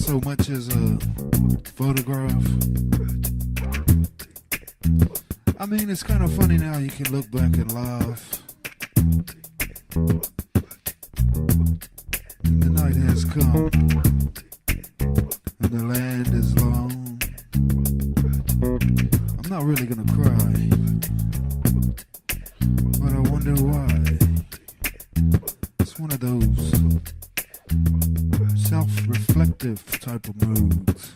so much as a photograph. I mean, it's kind of funny now. You can look back and laugh. And the night has come, and the land is long. I'm not really gonna cry, but I wonder why. It's one of those self-reflective type of moods.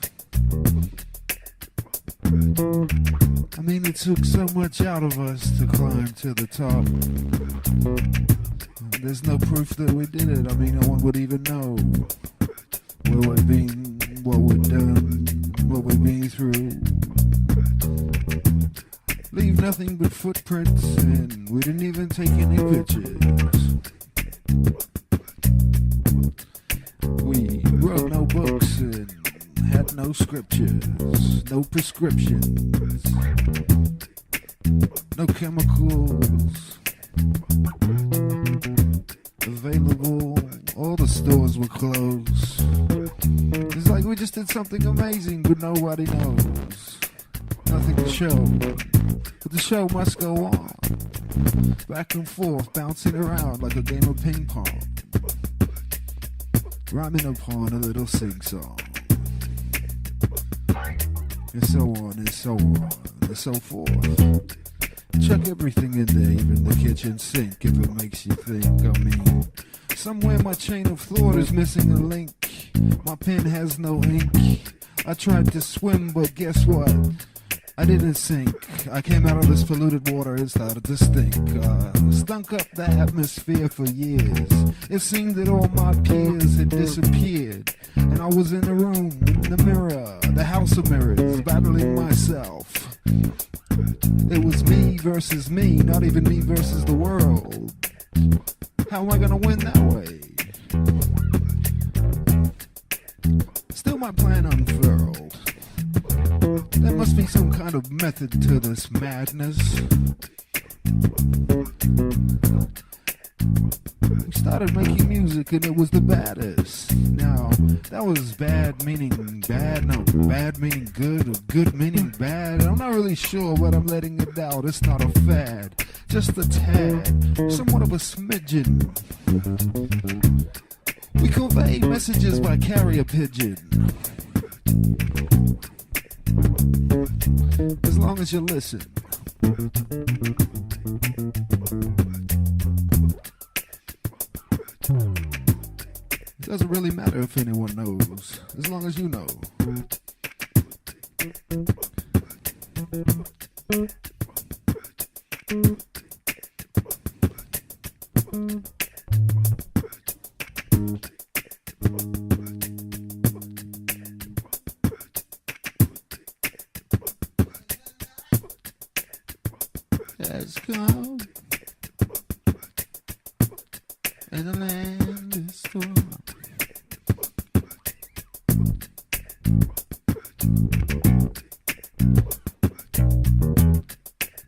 I mean, it took so much out of us to climb to the top. There's no proof that we did it. I mean, no one would even know where we've been, what we've done, what we've been through. Leave nothing but footprints, and we didn't even take any pictures. We wrote no books and had no scriptures, no prescriptions, no chemicals available. All the stores were closed. It's like we just did something amazing, but nobody knows. Nothing to show, but the show must go on. Back and forth, bouncing around like a game of ping pong, rhyming upon a little sing-song. And so on and so on and so forth. Chuck everything in there, even the kitchen sink, if it makes you think. I mean, somewhere my chain of thought is missing a link. My pen has no ink. I tried to swim, but guess what? I didn't sink. I came out of this polluted water and started to stink. Stunk up the atmosphere for years. It seemed that all my peers had disappeared, and I was in the room, in the mirror, the house of mirrors, battling myself. It was me versus me, not even me versus the world. How am I gonna win that way? Still my plan unfurled. There must be some kind of method to this madness. We started making music and it was the baddest. Now, that was bad meaning bad, no, bad meaning good, or good meaning bad. I'm not really sure, but I'm letting it out. It's not a fad, just a tad, somewhat of a smidgen. We convey messages by carrier pigeon. As long as you listen. It doesn't really matter if anyone knows, as long as you know. Has come, and the land is torn.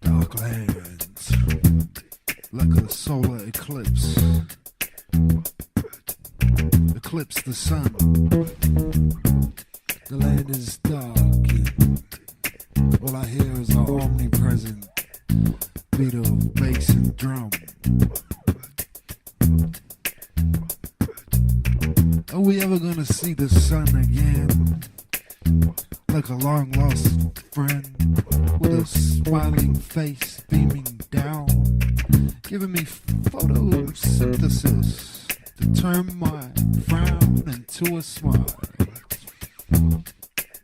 Dark lands, like a solar eclipse, eclipse the sun. The land is dark, and all I hear is an omnipresent beat of bass and drum. Are we ever gonna see the sun again? Like a long lost friend with a smiling face beaming down, giving me photosynthesis to turn my frown into a smile.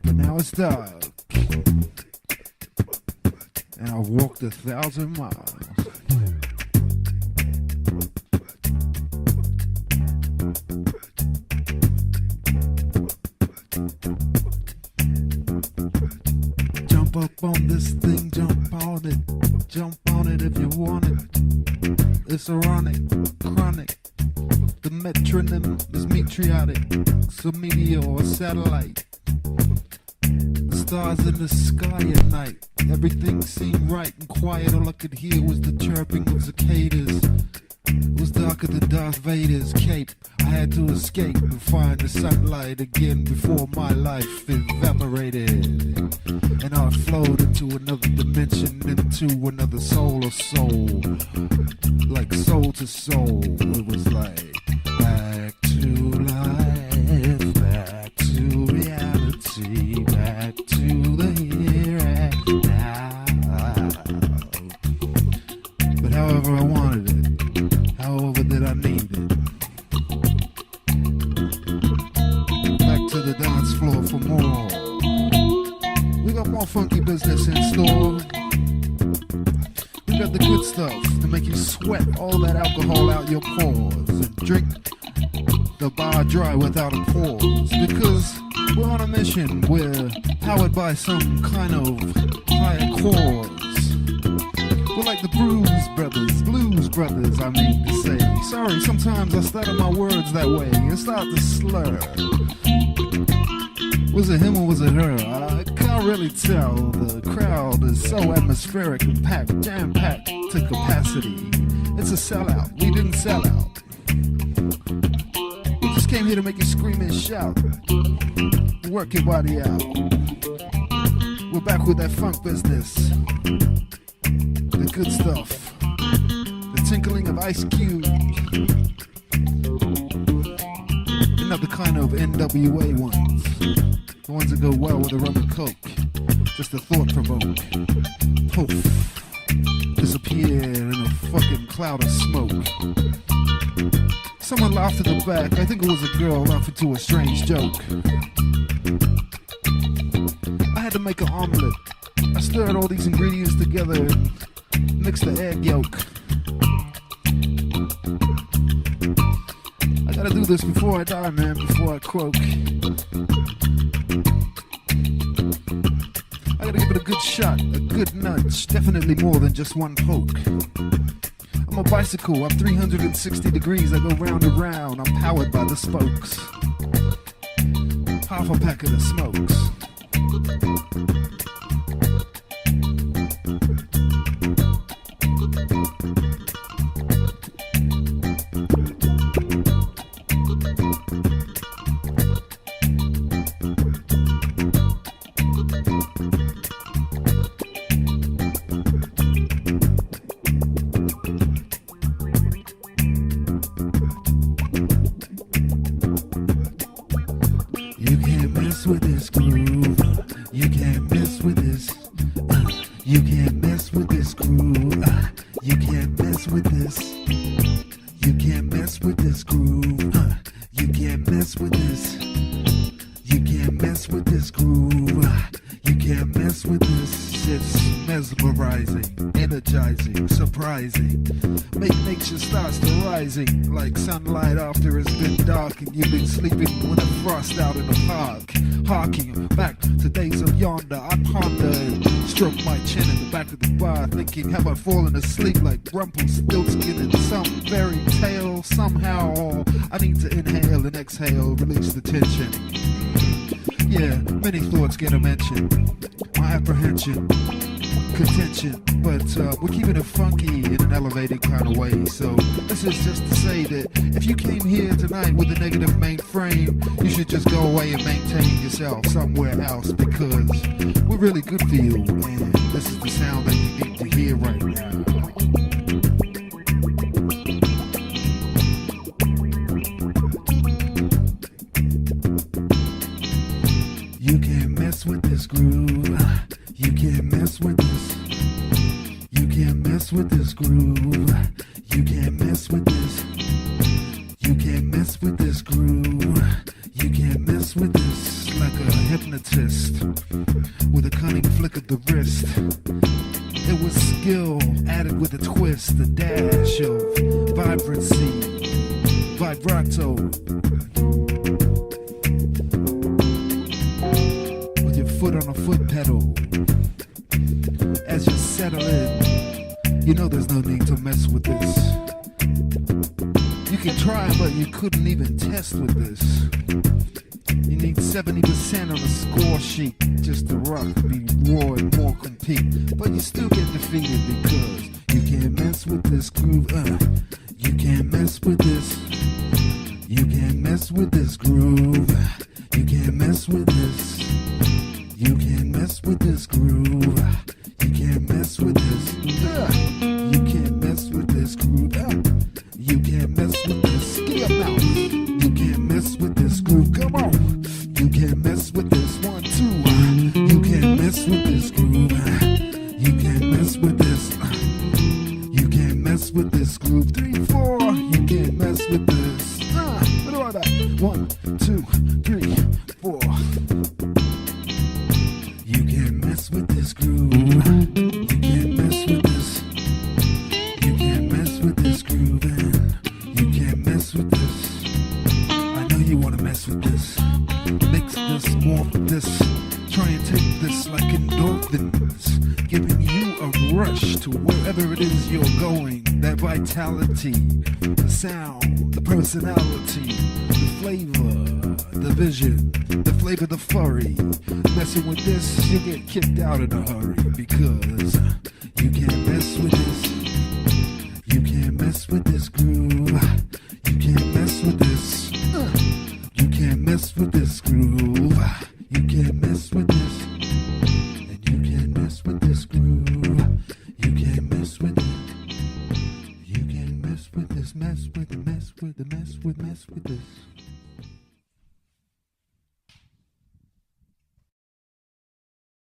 But now it's dark, and I've walked 1,000 miles. Jump up on this thing, jump on it if you want it. It's ironic, chronic. The metronym is meteoric, so meteor or satellite. The stars in the sky at night, everything seemed right and quiet. All I could hear was the chirping of cicadas. It was darker than Darth Vader's cape. I had to escape and find the sunlight again before my life evaporated. And I flowed into another dimension, into another soul or soul. Like soul to soul. It was like back to life, back to reality, back to the here and now. But however I wanted it, however that I need it. Back to the dance floor for more. We got more funky business in store. We got the good stuff to make you sweat all that alcohol out your pores and drink the bar dry without a pause. Because we're on a mission. We're powered by some kind of higher cause. We're like the Blues Brothers, I mean to say. Sorry, sometimes I stutter my words that way and start to slur. Was it him or was it her? I can't really tell. The crowd is so atmospheric and packed, jam-packed to capacity. It's a sellout. We didn't sell out. We just came here to make you scream and shout. Work your body out. We're back with that funk business. The good stuff. The tinkling of ice cubes. Another kind of NWA ones. The ones that go well with a rum and coke. Just a thought provoke. Poof. Disappeared in a fucking cloud of smoke. Someone laughed at the back. I think it was a girl laughing to a strange joke. I had to make an omelet. I stirred all these ingredients together and mixed the egg yolk. I gotta do this before I die, man, before I croak. I gotta give it a good shot, a good nudge, definitely more than just one poke. I'm a bicycle, I'm 360 degrees, I go round and round, I'm powered by the spokes. Half a pack of the smokes. With this groove, you can't mess with this. You can't mess with this groove. You can't mess with this. You can't mess with this groove. You can't mess with this. You can't mess with this groove. You can't mess with this. It's mesmerizing, energizing, surprising. Make nature starts to rising like sunlight after it's been dark and you've been sleeping with a frost out in the park. Harking back to days of yonder, I ponder and stroke my chin in the back of the bar, thinking, have I fallen asleep like Rumpelstiltskin in some fairy tale? Somehow I need to inhale and exhale, release the tension. Yeah, many thoughts get a mention. My apprehension, contention, but we're keeping it funky in an elevated kind of way. So this is just to say that if you came here tonight with a negative mainframe, you should just go away and maintain yourself somewhere else, because we're really good for you, and this is the sound that you need to hear right now. You can't mess with this groove. You can't mess with this. You can't mess with this groove. You can't mess with this. You can't mess with this groove. You can't mess with this. Like a hypnotist with a cunning flick of the wrist. It was skill added with a twist, a dash of vibrancy, vibrato. With your foot on a foot pedal. As you settle in, you know there's no need to mess with this. You can try, but you couldn't even test with this. You need 70% on the score sheet just to rock, be raw and more compete. But you still get defeated because you can't mess with this groove. You can't mess with this. You can't can't mess with this. What about that? 1, 2, 3, 4. You can't mess with this groove. You can't mess with this. You can't mess with this groove, and you can't mess with this. I know you wanna mess with this. Mix this, morph this. Try and take this like endorphins, giving you a rush to wherever it is you're going. That vitality, the sound, the personality, the flavor, the vision, the flavor, the furry. Messing with this, you get kicked out in a hurry because you can't mess with this. You can't mess with this groove. You can't mess with this. You can't mess with this groove. You can't mess with this. And you can't mess with this groove. You can't mess with it. You can't mess with this. Mess with this.